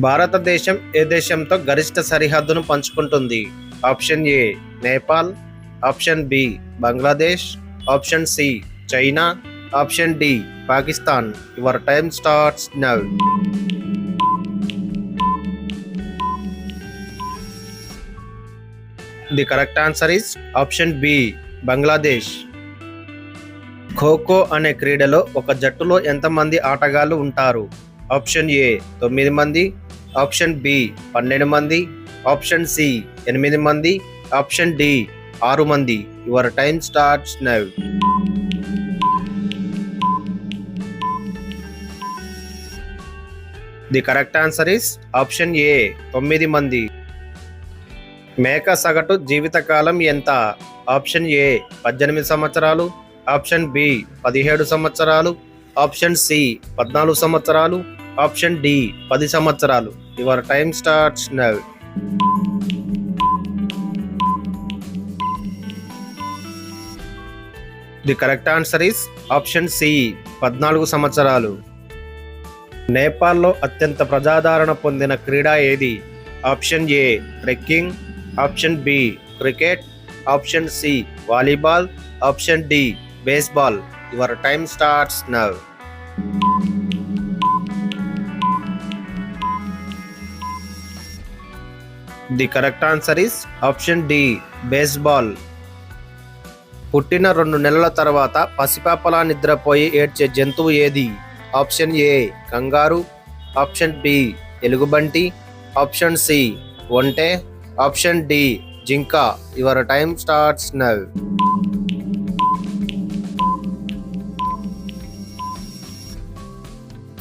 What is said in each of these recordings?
భారతదేశం ఏ దేశంతో గరిష్ట సరిహద్దును పంచుకుంటుంది? Option A Nepal, option B Bangladesh, option C China, option D Pakistan. Your time starts now. The correct answer is option B Bangladesh. Kho kho అనే క్రీడలో ఒక జట్టులో ఎంతమంది ఆటగాళ్లు ఉంటారు? ఆప్షన్ ఏ 9 మంది, ఆప్షన్ బి 12 మంది, ఆప్షన్ సి 8 మంది, ఆప్షన్ డి 6 మంది. Your time starts now. The correct answer is option ఏ 9 మంది. మేక సగటు జీవితకాలం ఎంత? ఆప్షన్ ఏ 18 సంవత్సరాలు, ఆప్షన్ బి 17 సంవత్సరాలు, ఆప్షన్ సి 14 సంవత్సరాలు, ఆప్షన్ డి 10 సంవత్సరాలు. Your time starts now. The correct answer is option C 14 సంవత్సరాలు. నేపాల్లో అత్యంత ప్రజాదరణ పొందిన క్రీడ ఏది? Option A trekking, option B cricket, option C volleyball, option D baseball. Your time starts now. The correct answer is option D baseball. పుట్టిన 2 నెలల తర్వాత పసిపాపలా నిద్రపోయి ఏడ్చే జంతువు ఏది? Option A kangaroo, option B ఎలుగుబంటి, ఆప్షన్ సి ఒంటె, ఆప్షన్ డి జింక. Your time starts now.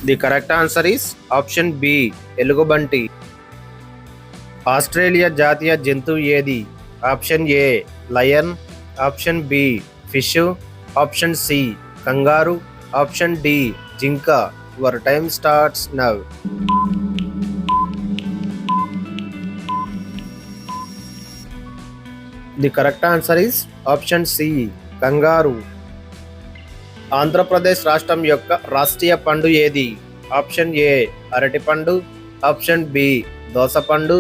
The correct answer is option B ఎలుగుబంటి. ఆస్ట్రేలియా జాతీయ జంతువు ఏది? Option A lion, option B fish, option C kangaroo, option D జింక. Your time starts now. The correct answer is option C kangaroo. Andhra Pradesh రాష్ట్రం యొక్క రాష్ట్రీయ పండు ఏది? Option A అరటిపండు, ఆప్షన్ బి దోసపండు,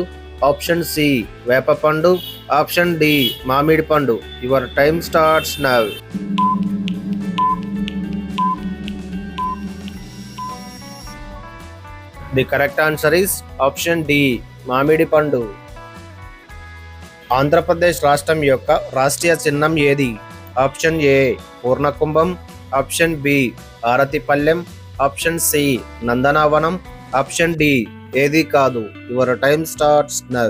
ఆప్షన్ సి వేపపండు, ఆప్షన్ డి మామిడి పండు. Your time starts now. The correct answer is option D మామిడి పండు. ఆంధ్రప్రదేశ్ రాష్ట్రం యొక్క రాష్ట్రీయ చిహ్నం ఏది? ఆప్షన్ ఏ పూర్ణకుంభం, ఆప్షన్ బి ఆరతిపల్లెం, ఆప్షన్ సి నందనవనం, ఆప్షన్ డి ఏది కాదు. Your time starts now.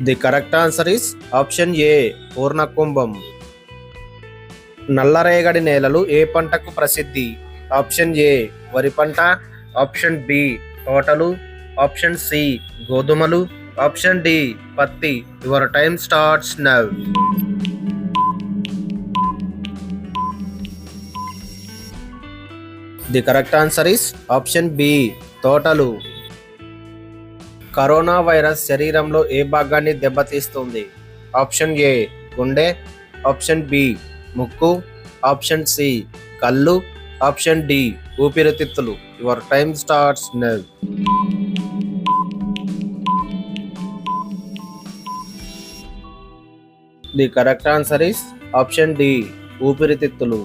The correct answer is option A పూర్ణకుంభం. నల్లరేగడి నేలలు ఏ పంటకు ప్రసిద్ధి? ఆప్షన్ ఏ వరి పంట, ఆప్షన్ బి తోటలు, ఆప్షన్ సి గోధుమలు, ఆప్షన్ డి పత్తి. Your time starts now. The correct answer is option B తోటలు. కరోనా వైరస్ శరీరంలో ఏ భాగాన్ని దెబ్బతీస్తుంది? ఆప్షన్ ఏ గుండె, ఆప్షన్ బి ముక్కు, ఆప్షన్ సి కళ్ళు, ఆప్షన్ డి ఊపిరితిత్తులు. Your time starts now. The correct answer is option D ఊపిరితిత్తులు.